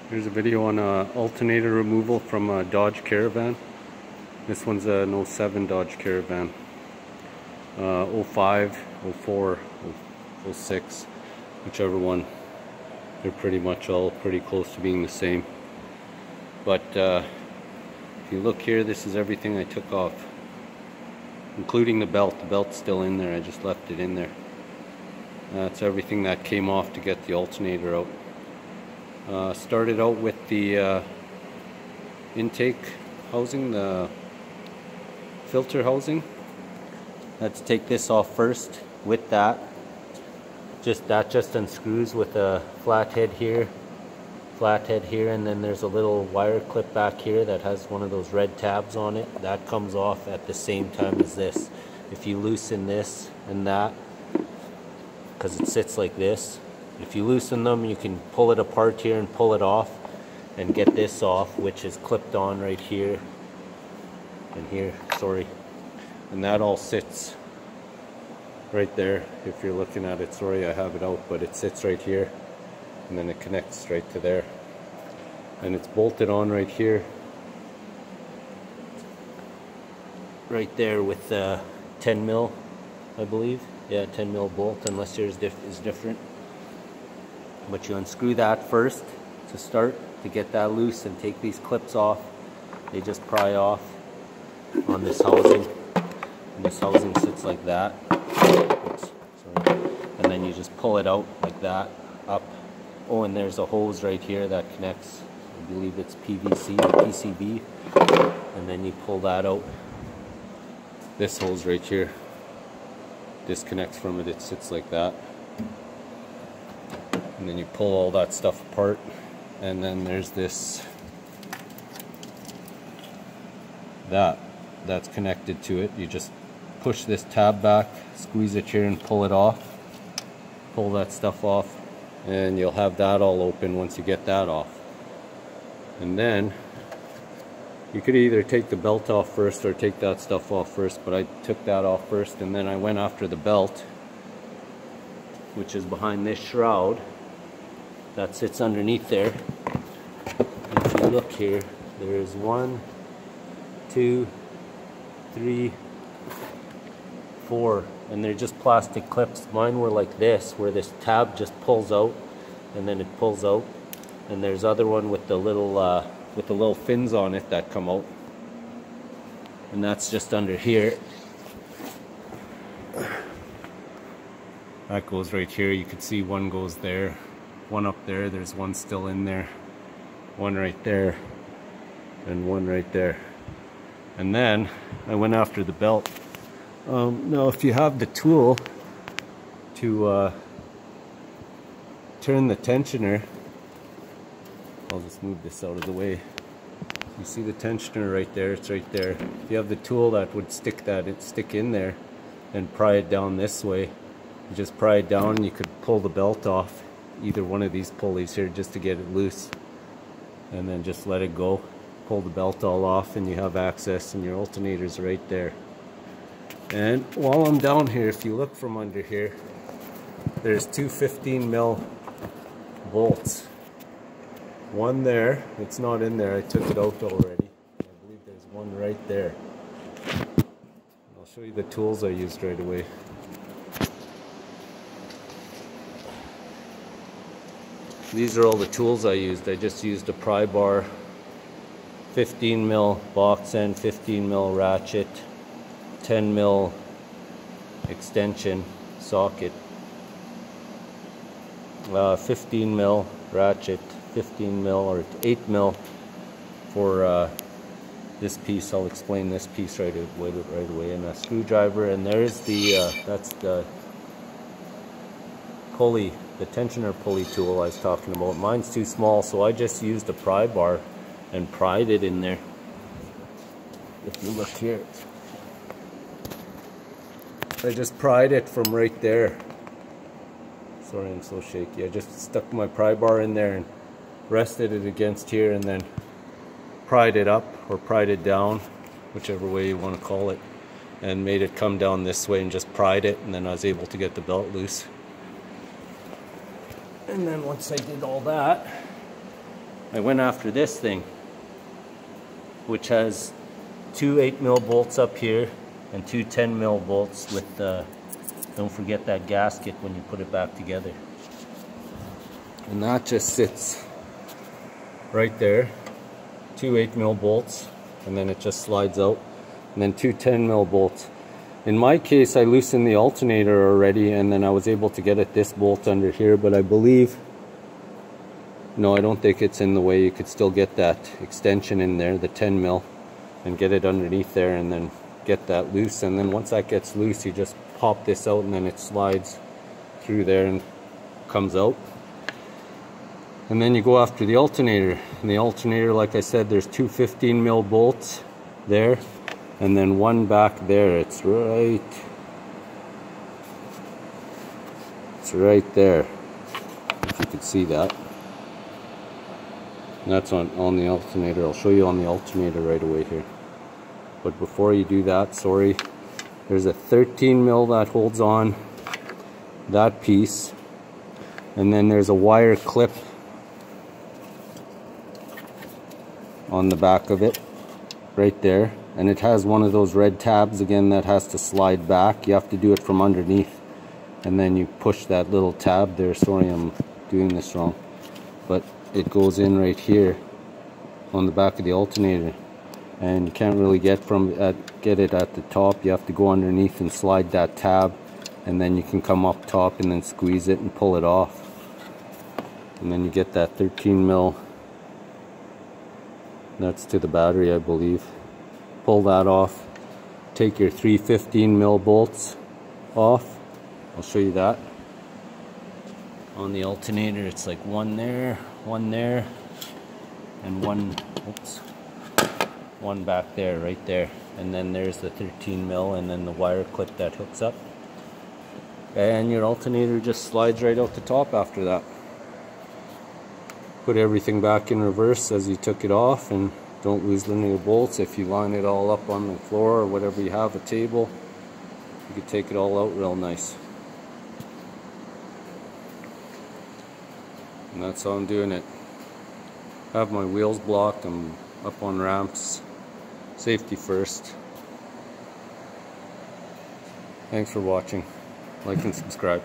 Here's a video on alternator removal from a Dodge Caravan. This one's an 07 Dodge Caravan. 05, 04, 06, whichever one. They're pretty much all pretty close to being the same. But if you look here, this is everything I took off, including the belt. The belt's still in there, I just left it in there. That's everything that came off to get the alternator out. Started out with the intake housing, the filter housing. Let's take this off first with that. Just unscrews with a flathead here, and then there's a little wire clip back here that has one of those red tabs on it. That comes off at the same time as this. If you loosen this and that, because it sits like this, if you loosen them, you can pull it apart here and pull it off and get this off, which is clipped on right here and here, and that all sits right there. If you're looking at it, sorry I have it out, but it sits right here and then it connects straight to there, and it's bolted on right here, right there with 10 mil, I believe. Yeah, 10 mil bolt, unless yours is different. But you unscrew that first to start, to get that loose and take these clips off. They just pry off on this housing, and this housing sits like that. Oops, sorry. And then you just pull it out like that, up. Oh, and there's a hose right here that connects, I believe it's PVC or PCB, and then you pull that out. This hose right here disconnects from it, it sits like that. And then you pull all that stuff apart, and then there's this, that's connected to it. You just push this tab back, squeeze it here and pull it off, pull that stuff off, and you'll have that all open once you get that off. And then you could either take the belt off first or take that stuff off first, but I took that off first, and then I went after the belt, which is behind this shroud that sits underneath there. And if you look here, there's 1, 2, 3, 4, and they're just plastic clips. Mine were like this, where this tab just pulls out and then it pulls out, and there's other one with the little fins on it that come out, and that's just under here. That goes right here. You can see one goes there, one up there, there's one still in there, one right there, and one right there. And then I went after the belt. Now if you have the tool to turn the tensioner, I'll just move this out of the way. You see the tensioner right there, it's right there. If you have the tool that would stick in there and pry it down this way, you just pry it down, and you could pull the belt off either one of these pulleys here just to get it loose, and then just let it go, pull the belt all off, and you have access, and your alternator's right there. And while I'm down here, if you look from under here, there's two 15 mil bolts. One there, it's not in there, I took it out already. I believe there's one right there. I'll show you the tools I used right away. These are all the tools I used. I just used a pry bar, 15 mil box end, 15 mil ratchet, 10 mil extension socket, 15 mil ratchet, 15 mil or 8 mil for this piece. I'll explain this piece right away, and a screwdriver, and there's the that's the pulley, the tensioner pulley tool I was talking about. Mine's too small, so I just used a pry bar and pried it in there. If you look here, I just pried it from right there. Sorry, I'm so shaky. I just stuck my pry bar in there and rested it against here, and then pried it up or pried it down, whichever way you want to call it, and made it come down this way, and just pried it, and then I was able to get the belt loose. And then once I did all that, I went after this thing, which has two 8mm bolts up here and two 10mm bolts with don't forget that gasket when you put it back together. And that just sits right there. Two 8mm bolts, and then it just slides out. And then two 10mm bolts. In my case, I loosened the alternator already, and then I was able to get this bolt under here, but I believe, no, I don't think it's in the way. You could still get that extension in there, the 10mm, and get it underneath there, and then get that loose. And then once that gets loose, you just pop this out, and then it slides through there and comes out. And then you go after the alternator. And the alternator, like I said, there's two 15mm bolts there, and then one back there. It's right there, if you could see that. And that's on the alternator. I'll show you on the alternator right away here. But before you do that, sorry, there's a 13mm that holds on that piece, and then there's a wire clip on the back of it right there, and it has one of those red tabs again that has to slide back. You have to do it from underneath, and then you push that little tab there. Sorry, I'm doing this wrong, but it goes in right here on the back of the alternator, and you can't really get it at the top. You have to go underneath and slide that tab, and then you can come up top and then squeeze it and pull it off, and then you get that 13mm. That's to the battery, I believe. Pull that off. Take your three 15mm bolts off. I'll show you that. On the alternator, it's like one there, and one back there, right there. And then there's the 13mm, and then the wire clip that hooks up. And your alternator just slides right out the top after that. Put everything back in reverse as you took it off, and don't lose any of the bolts. If you line it all up on the floor or whatever you have, a table, you can take it all out real nice. And that's how I'm doing it. I have my wheels blocked. I'm up on ramps. Safety first. Thanks for watching. Like and subscribe.